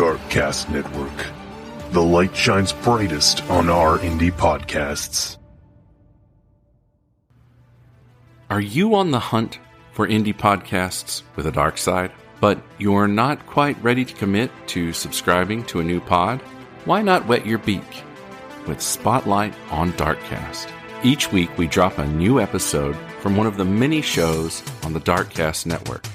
Darkcast Network. The light shines brightest on our indie podcasts. Are you on the hunt for indie podcasts with a dark side, but you're not quite ready to commit to subscribing to a new pod? Why not wet your beak with Spotlight on Darkcast? Each week we drop a new episode from one of the many shows on the Darkcast Network.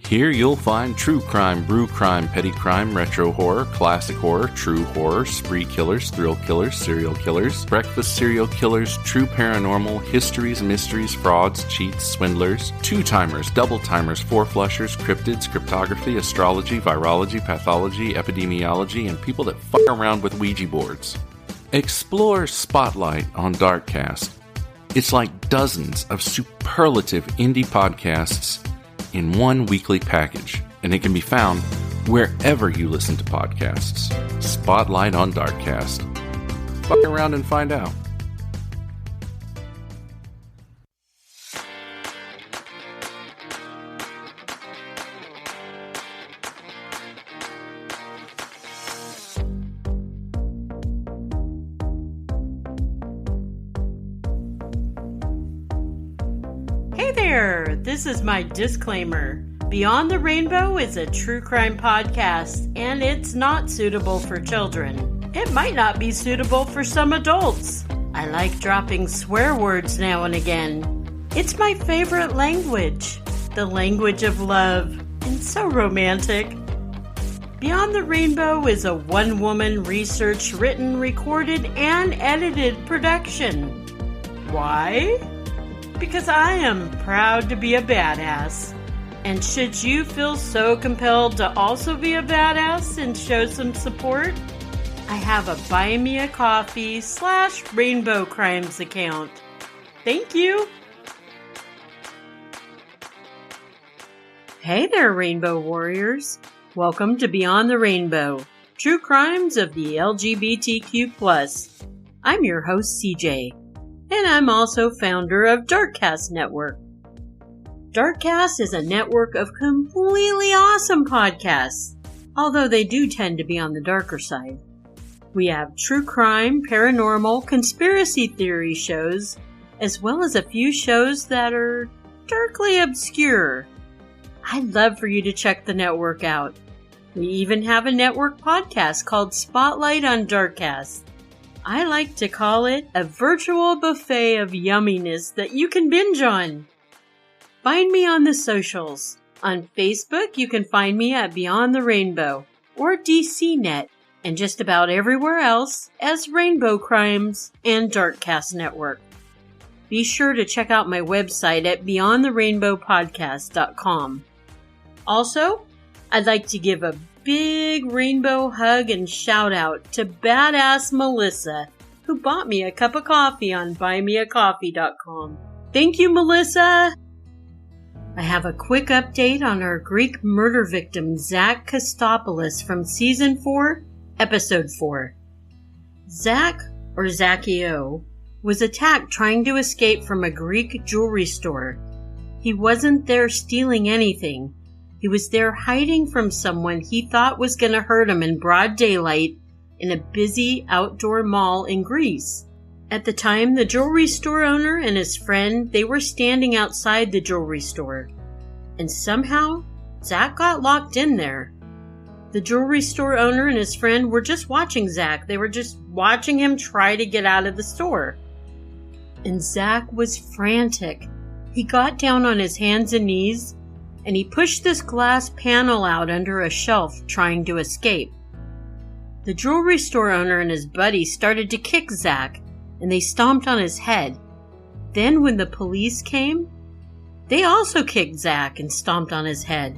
Here you'll find true crime, brew crime, petty crime, retro horror, classic horror, true horror, spree killers, thrill killers, serial killers, breakfast serial killers, true paranormal, histories, mysteries, frauds, cheats, swindlers, two-timers, double-timers, four-flushers, cryptids, cryptography, astrology, virology, pathology, epidemiology, and people that fuck around with Ouija boards. Explore Spotlight on Darkcast. It's like dozens of superlative indie podcasts in one weekly package, and it can be found wherever you listen to podcasts. Spotlight on Darkcast. Fuck around and find out. This is my disclaimer. Beyond the Rainbow is a true crime podcast, and it's not suitable for children. It might not be suitable for some adults. I like dropping swear words now and again. It's my favorite language, the language of love, and so romantic. Beyond the Rainbow is a one-woman researched, written, recorded, and edited production. Why? Because I am proud to be a badass. And should you feel so compelled to also be a badass and show some support, I have a Buy Me a Coffee / Rainbow Crimes account. Thank you. Hey there, Rainbow Warriors. Welcome to Beyond the Rainbow, True Crimes of the LGBTQ+. I'm your host, CJ. And I'm also founder of Darkcast Network. Darkcast is a network of completely awesome podcasts, although they do tend to be on the darker side. We have true crime, paranormal, conspiracy theory shows, as well as a few shows that are darkly obscure. I'd love for you to check the network out. We even have a network podcast called Spotlight on Darkcast. I like to call it a virtual buffet of yumminess that you can binge on. Find me on the socials. On Facebook, you can find me at Beyond the Rainbow or DCNet, and just about everywhere else as Rainbow Crimes and Darkcast Network. Be sure to check out my website at beyondtherainbowpodcast.com. Also, I'd like to give a big rainbow hug and shout out to badass Melissa, who bought me a cup of coffee on buymeacoffee.com. Thank you, Melissa! I have a quick update on our Greek murder victim, Zach Kostopoulos from Season 4, Episode 4. Zach, or Zacchio, was attacked trying to escape from a Greek jewelry store. He wasn't there stealing anything. He was there hiding from someone he thought was going to hurt him in broad daylight in a busy outdoor mall in Greece. At the time, the jewelry store owner and his friend, they were standing outside the jewelry store. And somehow, Zach got locked in there. The jewelry store owner and his friend were just watching Zach. They were just watching him try to get out of the store. And Zach was frantic. He got down on his hands and knees, and he pushed this glass panel out under a shelf trying to escape. The jewelry store owner and his buddy started to kick Zach, and they stomped on his head. Then when the police came, they also kicked Zach and stomped on his head.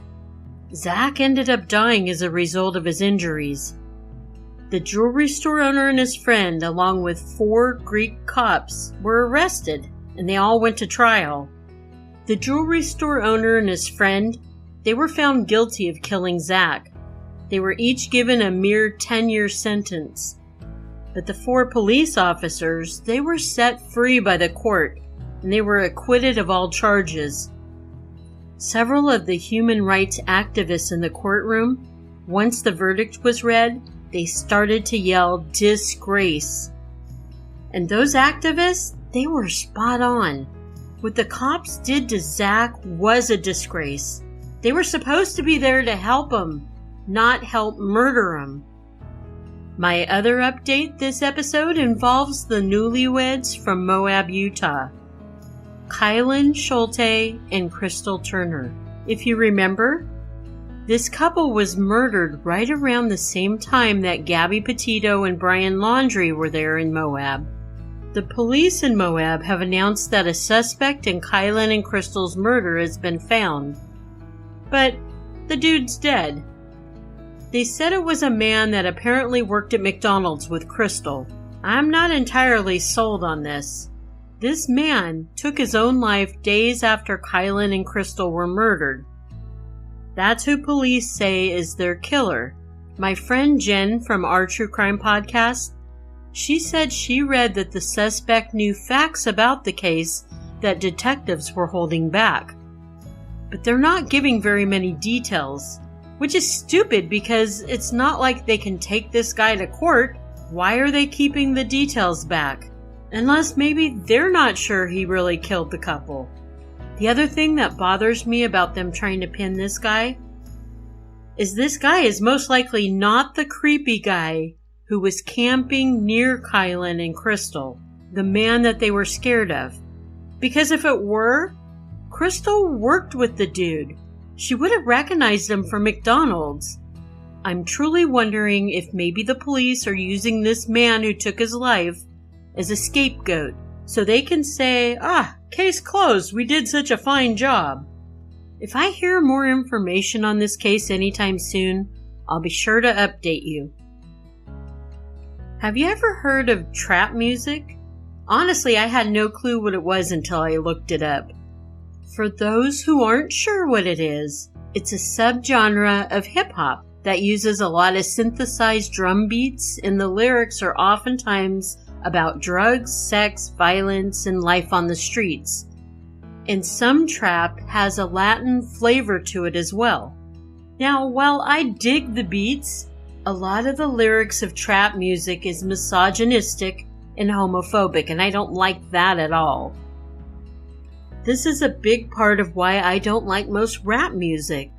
Zach ended up dying as a result of his injuries. The jewelry store owner and his friend, along with 4 Greek cops, were arrested, and they all went to trial. The jewelry store owner and his friend, they were found guilty of killing Zach. They were each given a mere 10-year sentence. But the 4 police officers, they were set free by the court, and they were acquitted of all charges. Several of the human rights activists in the courtroom, Once the verdict was read, they started to yell, "Disgrace." And those activists, they were spot on. What the cops did to Zach was a disgrace. They were supposed to be there to help him, not help murder him. My other update this episode involves the newlyweds from Moab, Utah. Kylan Schulte and Crystal Turner. If you remember, this couple was murdered right around the same time that Gabby Petito and Brian Laundrie were there in Moab. The police in Moab have announced that a suspect in Kylan and Crystal's murder has been found. But the dude's dead. They said it was a man that apparently worked at McDonald's with Crystal. I'm not entirely sold on this. This man took his own life days after Kylan and Crystal were murdered. That's who police say is their killer. My friend Jen from our True Crime podcast, she said she read that the suspect knew facts about the case that detectives were holding back. But they're not giving very many details, which is stupid because it's not like they can take this guy to court. Why are they keeping the details back? Unless maybe they're not sure he really killed the couple. The other thing that bothers me about them trying to pin this guy is most likely not the creepy guy who was camping near Kylan and Crystal, the man that they were scared of. Because if it were, Crystal worked with the dude. She would have recognized him from McDonald's. I'm truly wondering if maybe the police are using this man who took his life as a scapegoat, so they can say, case closed, we did such a fine job. If I hear more information on this case anytime soon, I'll be sure to update you. Have you ever heard of trap music? Honestly, I had no clue what it was until I looked it up. For those who aren't sure what it is, it's a subgenre of hip-hop that uses a lot of synthesized drum beats, and the lyrics are oftentimes about drugs, sex, violence, and life on the streets. And some trap has a Latin flavor to it as well. Now, while I dig the beats, a lot of the lyrics of trap music is misogynistic and homophobic, and I don't like that at all. This is a big part of why I don't like most rap music.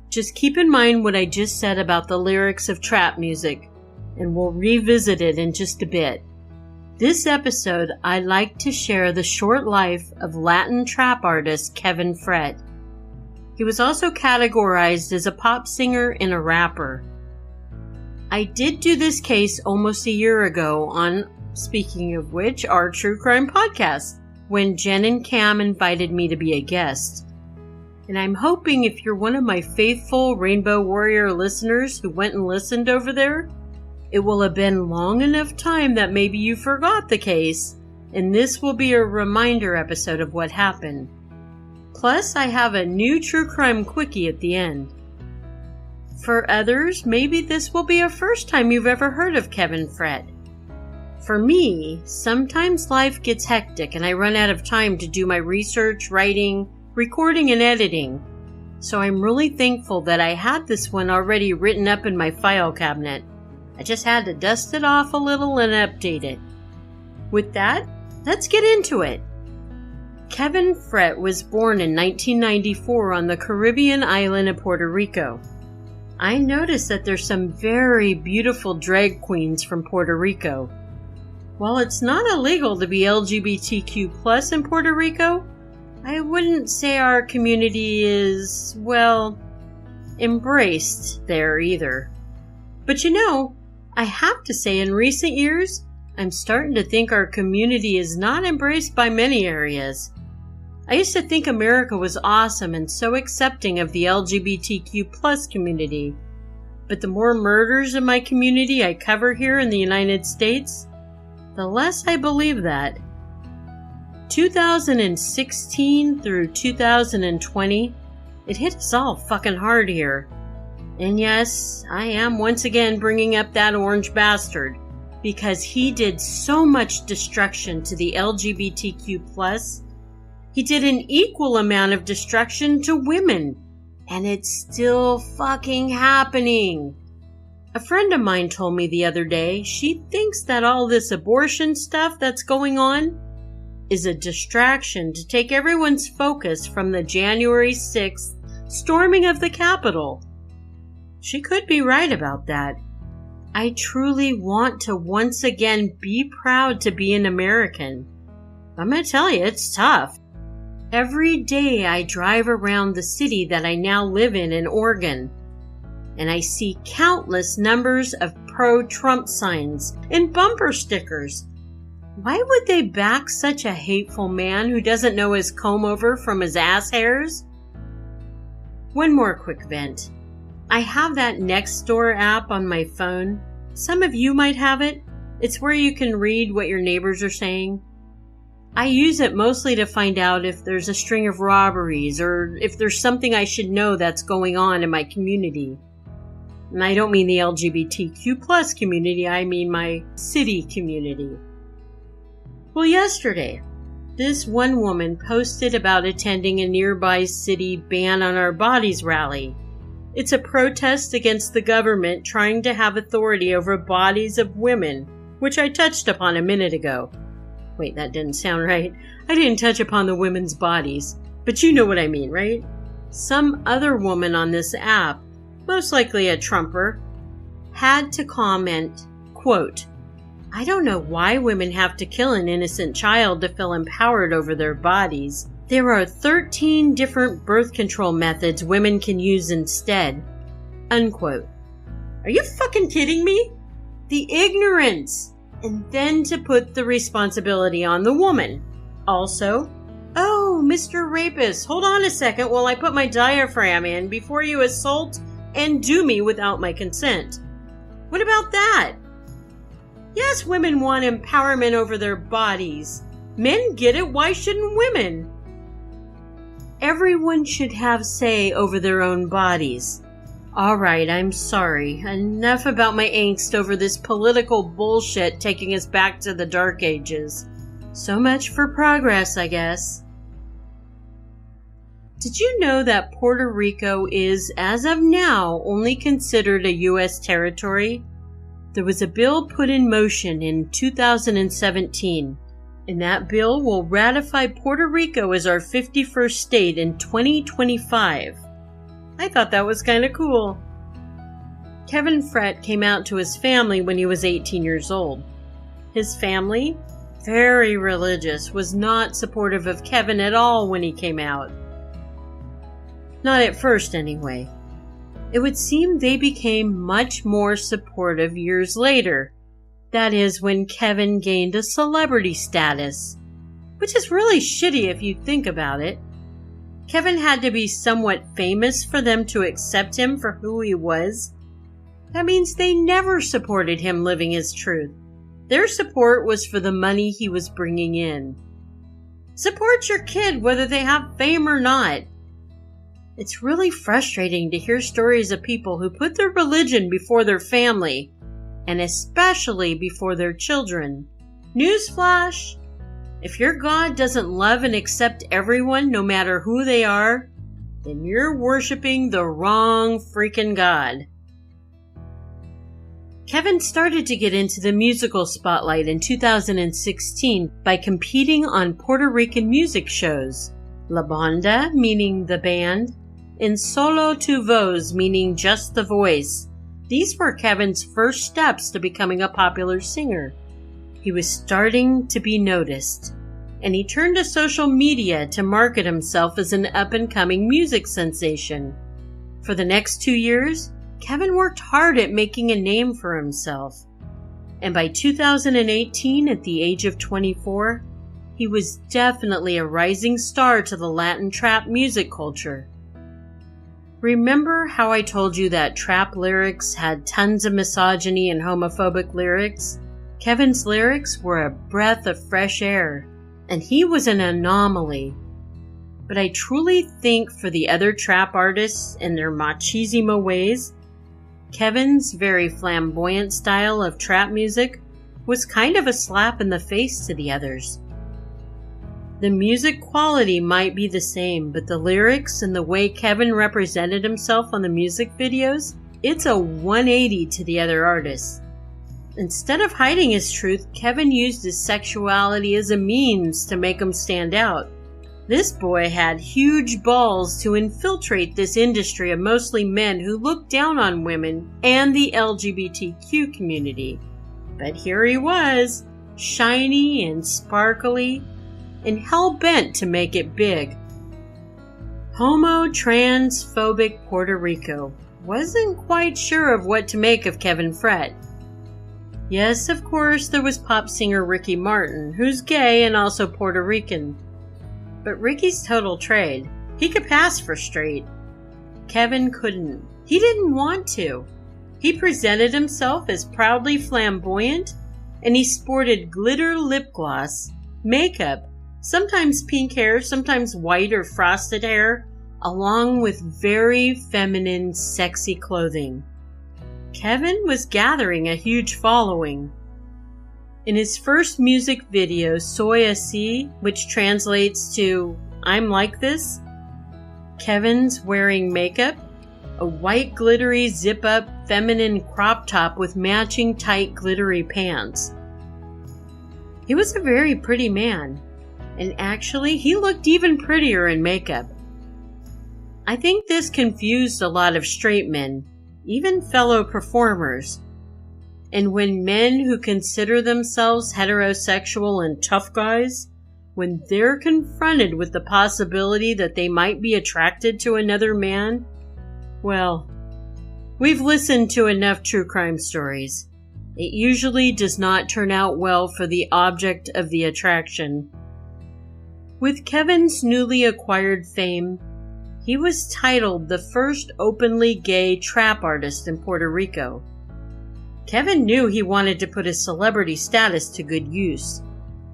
Just keep in mind what I just said about the lyrics of trap music, and we'll revisit it in just a bit. This episode, I'd like to share the short life of Latin trap artist Kevin Fret. He was also categorized as a pop singer and a rapper. I did do this case almost a year ago on, speaking of which, our True Crime podcast, when Jen and Cam invited me to be a guest. And I'm hoping if you're one of my faithful Rainbow Warrior listeners who went and listened over there, it will have been long enough time that maybe you forgot the case, and this will be a reminder episode of what happened. Plus, I have a new True Crime quickie at the end. For others, maybe this will be a first time you've ever heard of Kevin Fret. For me, sometimes life gets hectic and I run out of time to do my research, writing, recording, and editing. So I'm really thankful that I had this one already written up in my file cabinet. I just had to dust it off a little and update it. With that, let's get into it. Kevin Fret was born in 1994 on the Caribbean island of Puerto Rico. I noticed that there's some very beautiful drag queens from Puerto Rico. While it's not illegal to be LGBTQ+ in Puerto Rico, I wouldn't say our community is, embraced there either. But I have to say in recent years, I'm starting to think our community is not embraced by many areas. I used to think America was awesome and so accepting of the LGBTQ+ community. But the more murders in my community I cover here in the United States, the less I believe that. 2016 through 2020, it hit us all fucking hard here. And yes, I am once again bringing up that orange bastard, because he did so much destruction to the LGBTQ+. He did an equal amount of destruction to women. And it's still fucking happening. A friend of mine told me the other day she thinks that all this abortion stuff that's going on is a distraction to take everyone's focus from the January 6th storming of the Capitol. She could be right about that. I truly want to once again be proud to be an American. I'm going to tell you, it's tough. Every day I drive around the city that I now live in Oregon, and I see countless numbers of pro-Trump signs and bumper stickers. Why would they back such a hateful man who doesn't know his comb-over from his ass hairs? One more quick vent. I have that Nextdoor app on my phone. Some of you might have it. It's where you can read what your neighbors are saying. I use it mostly to find out if there's a string of robberies or if there's something I should know that's going on in my community. And I don't mean the LGBTQ+ community, I mean my city community. Well, yesterday, this one woman posted about attending a nearby city Ban on Our Bodies rally. It's a protest against the government trying to have authority over bodies of women, which I touched upon a minute ago. Wait, that didn't sound right. I didn't touch upon the women's bodies, but you know what I mean, right? Some other woman on this app, most likely a Trumper, had to comment, quote, "I don't know why women have to kill an innocent child to feel empowered over their bodies. There are 13 different birth control methods women can use instead." Unquote. Are you fucking kidding me? The ignorance! And then to put the responsibility on the woman. Also, "Oh, Mr. Rapist, hold on a second while I put my diaphragm in before you assault and do me without my consent." What about that? Yes, women want empowerment over their bodies. Men get it, why shouldn't women? Everyone should have say over their own bodies. Alright, I'm sorry. Enough about my angst over this political bullshit taking us back to the Dark Ages. So much for progress, I guess. Did you know that Puerto Rico is, as of now, only considered a U.S. territory? There was a bill put in motion in 2017. And that bill will ratify Puerto Rico as our 51st state in 2025. I thought that was kind of cool. Kevin Frett came out to his family when he was 18 years old. His family, very religious, was not supportive of Kevin at all when he came out. Not at first, anyway. It would seem they became much more supportive years later. That is, when Kevin gained a celebrity status. Which is really shitty if you think about it. Kevin had to be somewhat famous for them to accept him for who he was. That means they never supported him living his truth. Their support was for the money he was bringing in. Support your kid whether they have fame or not. It's really frustrating to hear stories of people who put their religion before their family, and especially before their children. Newsflash! If your God doesn't love and accept everyone, no matter who they are, then you're worshiping the wrong freaking God. Kevin started to get into the musical spotlight in 2016 by competing on Puerto Rican music shows. La Banda, meaning the band, and Solo Tu Voz, meaning just the voice. These were Kevin's first steps to becoming a popular singer. He was starting to be noticed, and he turned to social media to market himself as an up-and-coming music sensation. For the next 2 years, Kevin worked hard at making a name for himself. And by 2018, at the age of 24, he was definitely a rising star to the Latin trap music culture. Remember how I told you that trap lyrics had tons of misogyny and homophobic lyrics? Kevin's lyrics were a breath of fresh air, and he was an anomaly. But I truly think for the other trap artists and their machismo ways, Kevin's very flamboyant style of trap music was kind of a slap in the face to the others. The music quality might be the same, but the lyrics and the way Kevin represented himself on the music videos, it's a 180 to the other artists. Instead of hiding his truth, Kevin used his sexuality as a means to make him stand out. This boy had huge balls to infiltrate this industry of mostly men who looked down on women and the LGBTQ community. But here he was, shiny and sparkly, and hell-bent to make it big. Homo-transphobic Puerto Rico wasn't quite sure of what to make of Kevin Fret. Yes, of course, there was pop singer Ricky Martin, who's gay and also Puerto Rican. But Ricky's total trade. He could pass for straight. Kevin couldn't. He didn't want to. He presented himself as proudly flamboyant, and he sported glitter lip gloss, makeup, sometimes pink hair, sometimes white or frosted hair, along with very feminine, sexy clothing. Kevin was gathering a huge following. In his first music video, Soy Así, which translates to I'm Like This, Kevin's wearing makeup, a white glittery zip-up feminine crop top with matching tight glittery pants. He was a very pretty man, and actually he looked even prettier in makeup. I think this confused a lot of straight men, even fellow performers. And when men who consider themselves heterosexual and tough guys, when they're confronted with the possibility that they might be attracted to another man, well, we've listened to enough true crime stories. It usually does not turn out well for the object of the attraction. With Kevin's newly acquired fame, he was titled the first openly gay trap artist in Puerto Rico. Kevin knew he wanted to put his celebrity status to good use,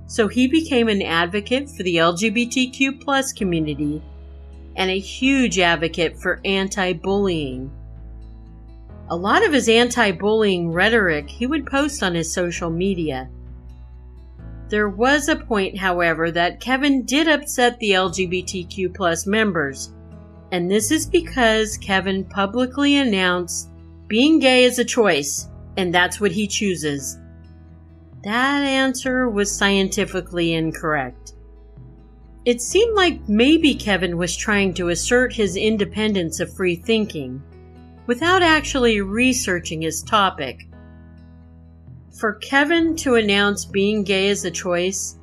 so he became an advocate for the LGBTQ+ community and a huge advocate for anti-bullying. A lot of his anti-bullying rhetoric he would post on his social media. There was a point, however, that Kevin did upset the LGBTQ+ members, and this is because Kevin publicly announced being gay is a choice, and that's what he chooses. That answer was scientifically incorrect. It seemed like maybe Kevin was trying to assert his independence of free thinking, without actually researching his topic. For Kevin to announce being gay as a choice,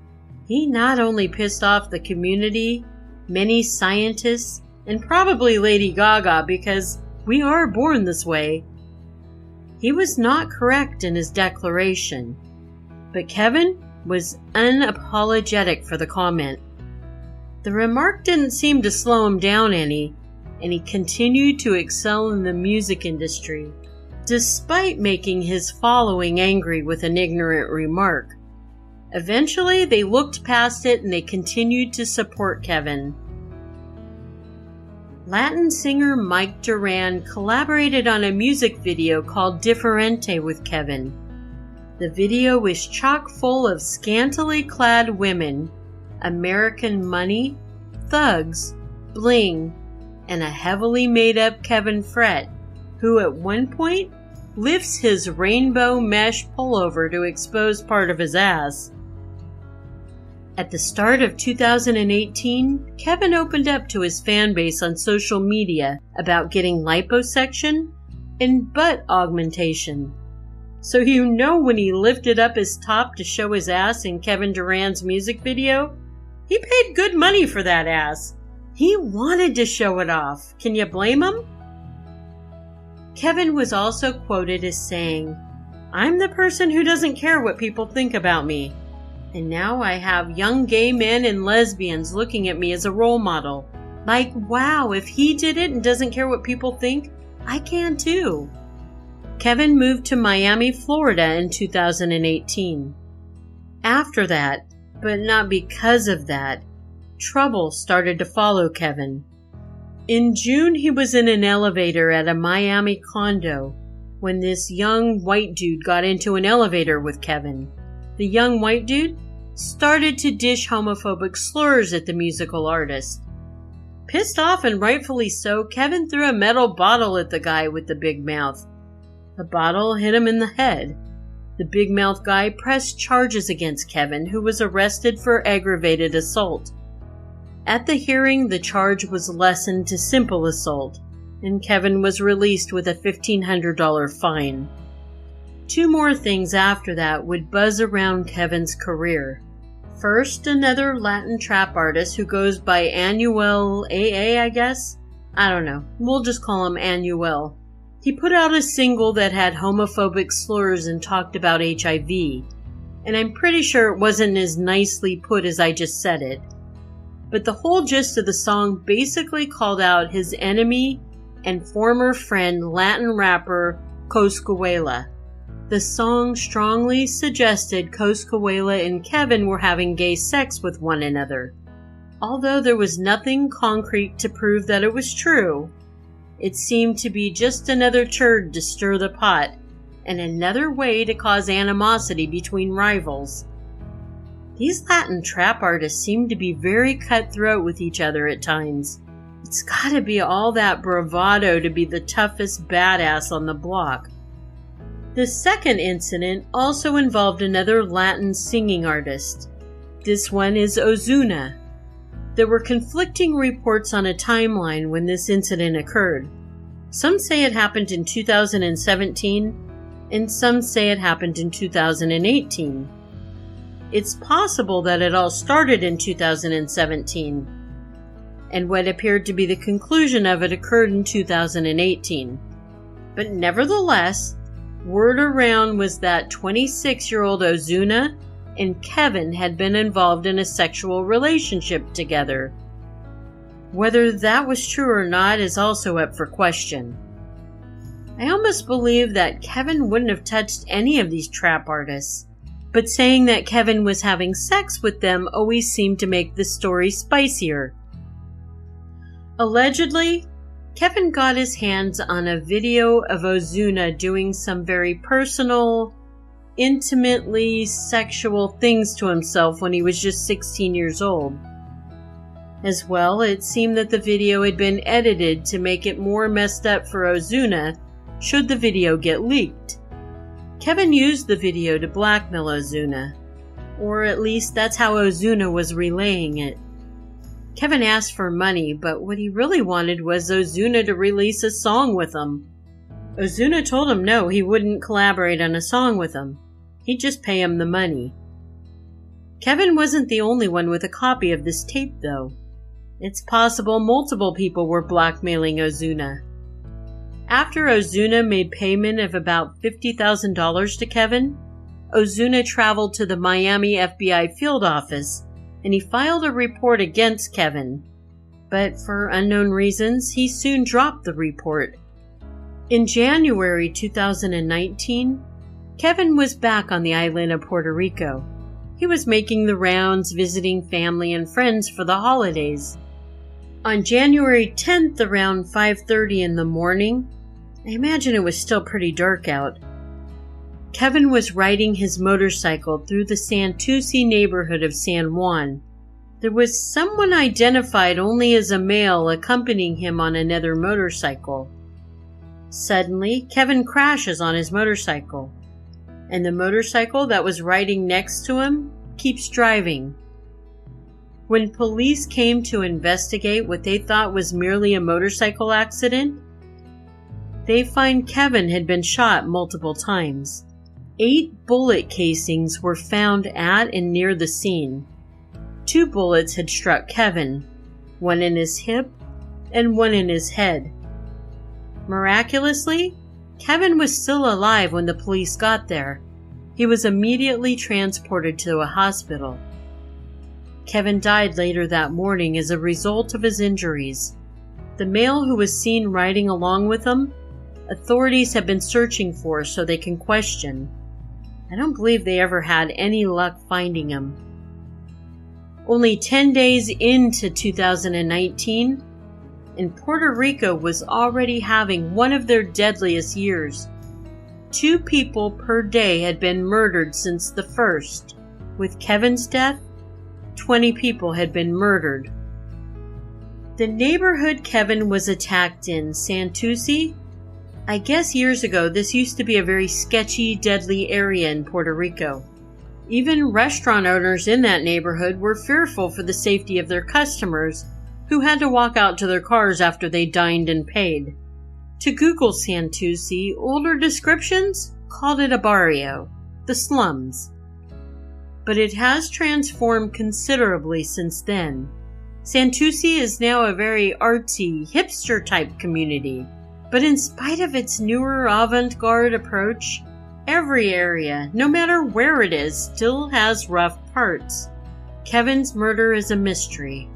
he not only pissed off the community, many scientists, and probably Lady Gaga, because we are born this way. He was not correct in his declaration, but Kevin was unapologetic for the comment. The remark didn't seem to slow him down any, and he continued to excel in the music industry, despite making his following angry with an ignorant remark. Eventually, they looked past it and they continued to support Kevin. Latin singer Mike Duran collaborated on a music video called Diferente with Kevin. The video was chock full of scantily clad women, American money, thugs, bling, and a heavily made-up Kevin Fret, who at one point lifts his rainbow mesh pullover to expose part of his ass. At the start of 2018, Kevin opened up to his fan base on social media about getting liposuction and butt augmentation. So you know when he lifted up his top to show his ass in Kevin Durant's music video, he paid good money for that ass. He wanted to show it off. Can you blame him? Kevin was also quoted as saying, "I'm the person who doesn't care what people think about me. And now I have young gay men and lesbians looking at me as a role model. Like, wow, if he did it and doesn't care what people think, I can too." Kevin moved to Miami, Florida in 2018. After that, but not because of that, trouble started to follow Kevin. In June, he was in an elevator at a Miami condo when this young white dude got into an elevator with Kevin. The young white dude? started to dish homophobic slurs at the musical artist. Pissed off and rightfully so, Kevin threw a metal bottle at the guy with the big mouth. The bottle hit him in the head. The big mouth guy pressed charges against Kevin, who was arrested for aggravated assault. At the hearing, the charge was lessened to simple assault, and Kevin was released with a $1,500 fine. 2 more things after that would buzz around Kevin's career. First, another Latin trap artist who goes by Anuel AA, I guess? I don't know. We'll just call him Anuel. He put out a single that had homophobic slurs and talked about HIV. And I'm pretty sure it wasn't as nicely put as I just said it. But the whole gist of the song basically called out his enemy and former friend Latin rapper Coscuela. The song strongly suggested Coscuela and Kevin were having gay sex with one another. Although there was nothing concrete to prove that it was true, it seemed to be just another turd to stir the pot, and another way to cause animosity between rivals. These Latin trap artists seem to be very cutthroat with each other at times. It's gotta be all that bravado to be the toughest badass on the block. The second incident also involved another Latin singing artist. This one is Ozuna. There were conflicting reports on a timeline when this incident occurred. Some say it happened in 2017, and some say it happened in 2018. It's possible that it all started in 2017, and what appeared to be the conclusion of it occurred in 2018. But nevertheless, word around was that 26-year-old Ozuna and Kevin had been involved in a sexual relationship together. Whether that was true or not is also up for question. I almost believe that Kevin wouldn't have touched any of these trap artists, but saying that Kevin was having sex with them always seemed to make the story spicier. Allegedly, Kevin got his hands on a video of Ozuna doing some very personal, intimately sexual things to himself when he was just 16 years old. As well, it seemed that the video had been edited to make it more messed up for Ozuna should the video get leaked. Kevin used the video to blackmail Ozuna, or at least that's how Ozuna was relaying it. Kevin asked for money, but what he really wanted was Ozuna to release a song with him. Ozuna told him no, he wouldn't collaborate on a song with him. He'd just pay him the money. Kevin wasn't the only one with a copy of this tape, though. It's possible multiple people were blackmailing Ozuna. After Ozuna made payment of about $50,000 to Kevin, Ozuna traveled to the Miami FBI field office and he filed a report against Kevin. But for unknown reasons, he soon dropped the report. In January 2019, Kevin was back on the island of Puerto Rico. He was making the rounds, visiting family and friends for the holidays. On January 10th, around 5:30 in the morning, I imagine it was still pretty dark out, Kevin was riding his motorcycle through the Santurce neighborhood of San Juan. There was someone identified only as a male accompanying him on another motorcycle. Suddenly, Kevin crashes on his motorcycle, and the motorcycle that was riding next to him keeps driving. When police came to investigate what they thought was merely a motorcycle accident, they find Kevin had been shot multiple times. 8 bullet casings were found at and near the scene. 2 bullets had struck Kevin, one in his hip and one in his head. Miraculously, Kevin was still alive when the police got there. He was immediately transported to a hospital. Kevin died later that morning as a result of his injuries. The male who was seen riding along with him, authorities have been searching for so they can question. I don't believe they ever had any luck finding him. Only 10 days into 2019, and Puerto Rico was already having one of their deadliest years. 2 people per day had been murdered since the first. With Kevin's death, 20 people had been murdered. The neighborhood Kevin was attacked in, Santurce, I guess years ago this used to be a very sketchy, deadly area in Puerto Rico. Even restaurant owners in that neighborhood were fearful for the safety of their customers, who had to walk out to their cars after they dined and paid. To Google Santurce, older descriptions called it a barrio, the slums. But it has transformed considerably since then. Santurce is now a very artsy, hipster-type community. But in spite of its newer avant-garde approach, every area, no matter where it is, still has rough parts. Kevin's murder is a mystery.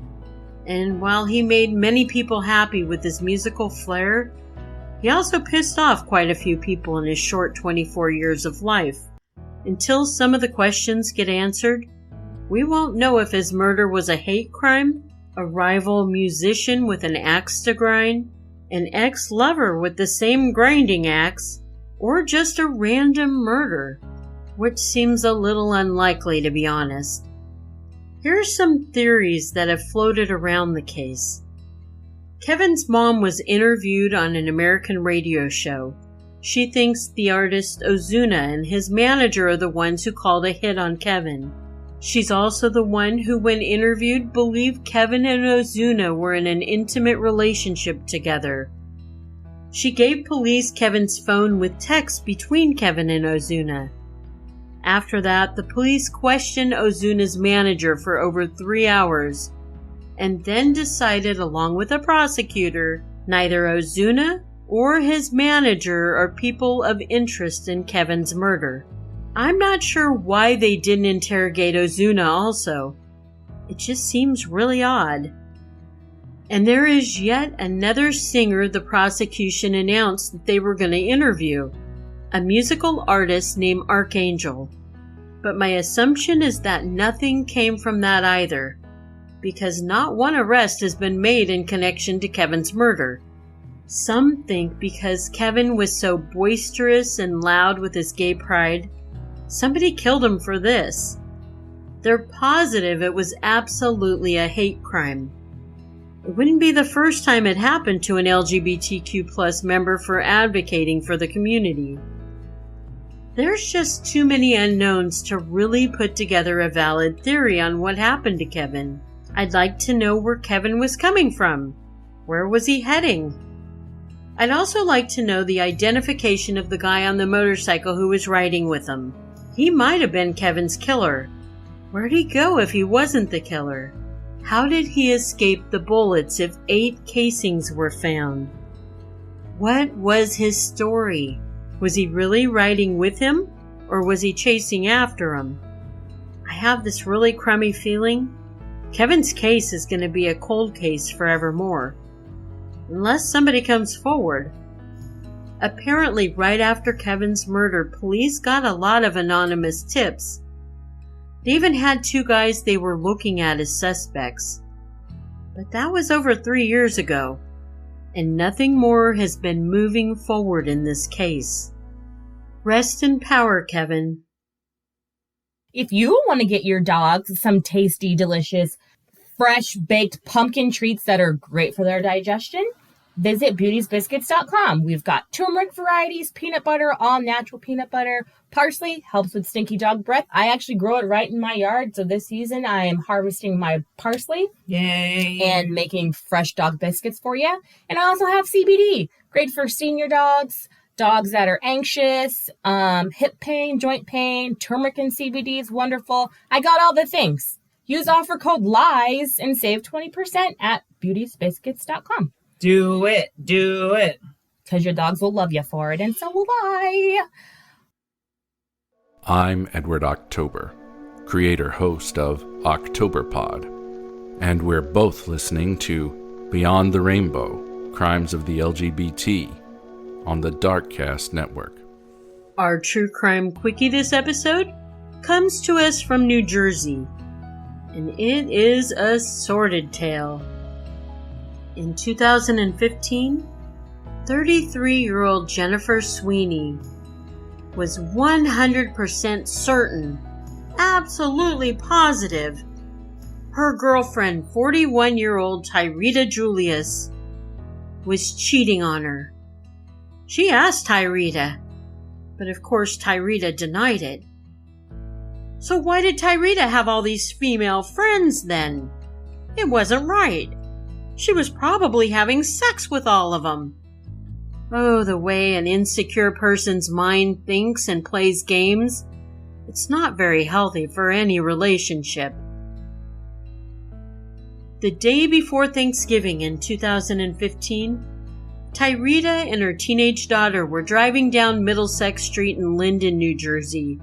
And while he made many people happy with his musical flair, he also pissed off quite a few people in his short 24 years of life. Until some of the questions get answered, we won't know if his murder was a hate crime, a rival musician with an axe to grind, an ex-lover with the same grinding axe, or just a random murder, which seems a little unlikely to be honest. Here are some theories that have floated around the case. Kevin's mom was interviewed on an American radio show. She thinks the artist Ozuna and his manager are the ones who called a hit on Kevin. She's also the one who, when interviewed, believed Kevin and Ozuna were in an intimate relationship together. She gave police Kevin's phone with texts between Kevin and Ozuna. After that, the police questioned Ozuna's manager for over 3 hours, and then decided, along with a prosecutor, neither Ozuna or his manager are people of interest in Kevin's murder. I'm not sure why they didn't interrogate Ozuna also. It just seems really odd. And there is yet another singer the prosecution announced that they were going to interview, a musical artist named Archangel. But my assumption is that nothing came from that either, because not one arrest has been made in connection to Kevin's murder. Some think because Kevin was so boisterous and loud with his gay pride, somebody killed him for this. They're positive it was absolutely a hate crime. It wouldn't be the first time it happened to an LGBTQ+ member for advocating for the community. There's just too many unknowns to really put together a valid theory on what happened to Kevin. I'd like to know where Kevin was coming from. Where was he heading? I'd also like to know the identification of the guy on the motorcycle who was riding with him. He might have been Kevin's killer. Where'd he go if he wasn't the killer? How did he escape the bullets if 8 casings were found? What was his story? Was he really riding with him, or was he chasing after him? I have this really crummy feeling Kevin's case is going to be a cold case forevermore, unless somebody comes forward. Apparently, right after Kevin's murder, police got a lot of anonymous tips. They even had 2 guys they were looking at as suspects. But that was over 3 years ago, and nothing more has been moving forward in this case. Rest in power, Kevin. If you want to get your dogs some tasty, delicious, fresh baked pumpkin treats that are great for their digestion, visit beautiesbiscuits.com. We've got turmeric varieties, peanut butter, all natural peanut butter. Parsley helps with stinky dog breath. I actually grow it right in my yard. So this season I am harvesting my parsley. Yay. And making fresh dog biscuits for you. And I also have CBD. Great for senior dogs, dogs that are anxious, hip pain, joint pain. Turmeric and CBD is wonderful. I got all the things. Use offer code LIES and save 20% at beautiesbiscuits.com. Do it. Do it. Because your dogs will love you for it, and so will I. I'm Edward October, creator-host of Octoberpod, and we're both listening to Beyond the Rainbow, Crimes of the LGBT on the Darkcast network. Our true crime quickie this episode comes to us from New Jersey, and it is a sordid tale. In 2015, 33-year-old Jennifer Sweeney was 100% certain absolutely positive her girlfriend, 41-year-old Tyrita Julius, was cheating on her. She asked Tyrita, but of course Tyrita denied it. So why did Tyrita have all these female friends then? It wasn't right. She was probably having sex with all of them. Oh, the way an insecure person's mind thinks and plays games. It's not very healthy for any relationship. The day before Thanksgiving in 2015, Tyrita and her teenage daughter were driving down Middlesex Street in Linden, New Jersey.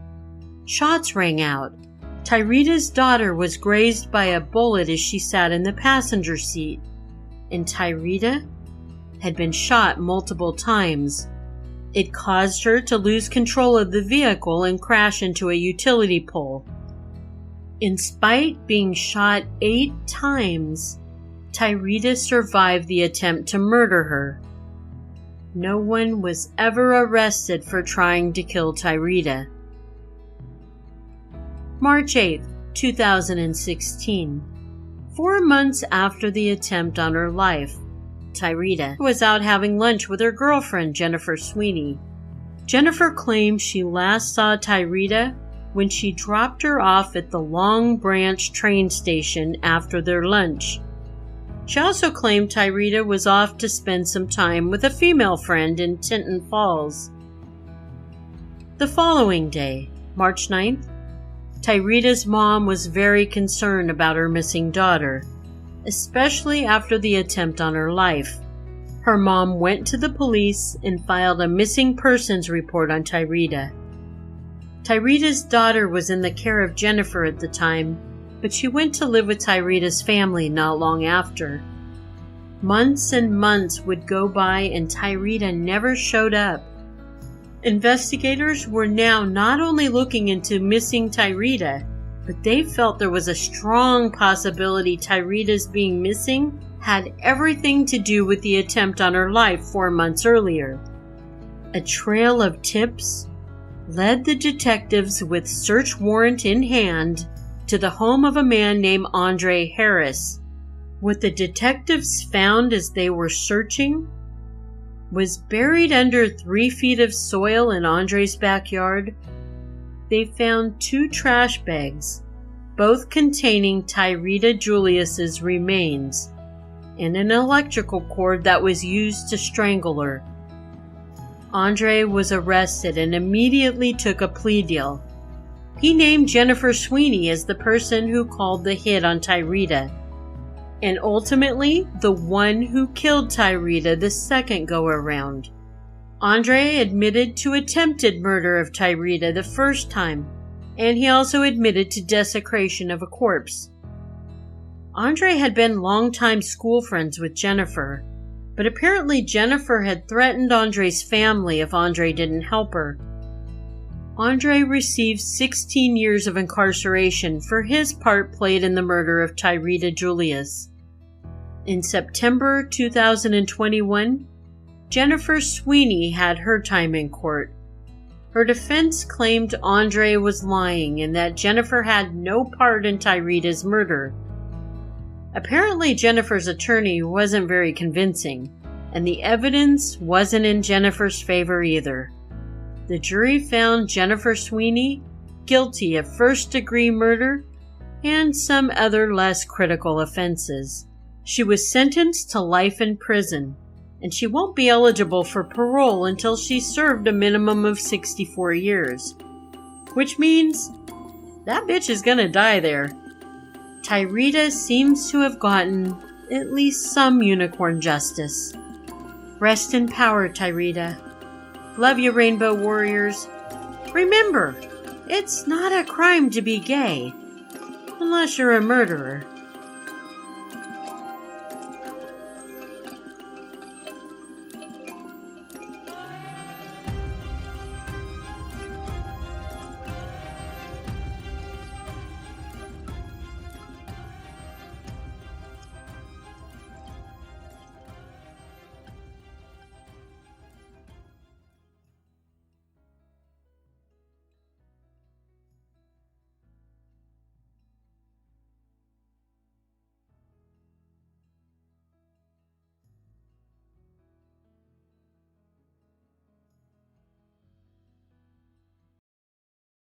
Shots rang out. Tyrita's daughter was grazed by a bullet as she sat in the passenger seat, and Tyrita had been shot multiple times. It caused her to lose control of the vehicle and crash into a utility pole. In spite being shot 8 times, Tyrita survived the attempt to murder her. No one was ever arrested for trying to kill Tyrita. March 8, 2016. 4 months after the attempt on her life, Tyrita was out having lunch with her girlfriend, Jennifer Sweeney. Jennifer claimed she last saw Tyrita when she dropped her off at the Long Branch train station after their lunch. She also claimed Tyrita was off to spend some time with a female friend in Tinton Falls. The following day, March 9th, Tyrita's mom was very concerned about her missing daughter, especially after the attempt on her life. Her mom went to the police and filed a missing persons report on Tyrita. Tyrita's daughter was in the care of Jennifer at the time, but she went to live with Tyrita's family not long after. Months and months would go by and Tyrita never showed up. Investigators were now not only looking into missing Tyrita, but they felt there was a strong possibility Tyrita's being missing had everything to do with the attempt on her life 4 months earlier. A trail of tips led the detectives with search warrant in hand to the home of a man named Andre Harris. What the detectives found as they were searching was buried under 3 feet of soil in Andre's backyard. They found 2 trash bags, both containing Tyrita Julius's remains, and an electrical cord that was used to strangle her. Andre was arrested and immediately took a plea deal. He named Jennifer Sweeney as the person who called the hit on Tyrita, and ultimately the one who killed Tyrita the second go-around. Andre admitted to attempted murder of Tyrita the first time, and he also admitted to desecration of a corpse. Andre had been longtime school friends with Jennifer, but apparently Jennifer had threatened Andre's family if Andre didn't help her. Andre received 16 years of incarceration for his part played in the murder of Tyrita Julius. In September 2021, Jennifer Sweeney had her time in court. Her defense claimed Andre was lying and that Jennifer had no part in Tyrita's murder. Apparently Jennifer's attorney wasn't very convincing, and the evidence wasn't in Jennifer's favor either. The jury found Jennifer Sweeney guilty of first-degree murder and some other less critical offenses. She was sentenced to life in prison, and she won't be eligible for parole until she's served a minimum of 64 years. Which means that bitch is gonna die there. Tyrita seems to have gotten at least some unicorn justice. Rest in power, Tyrita. Love you, Rainbow Warriors. Remember, it's not a crime to be gay, unless you're a murderer.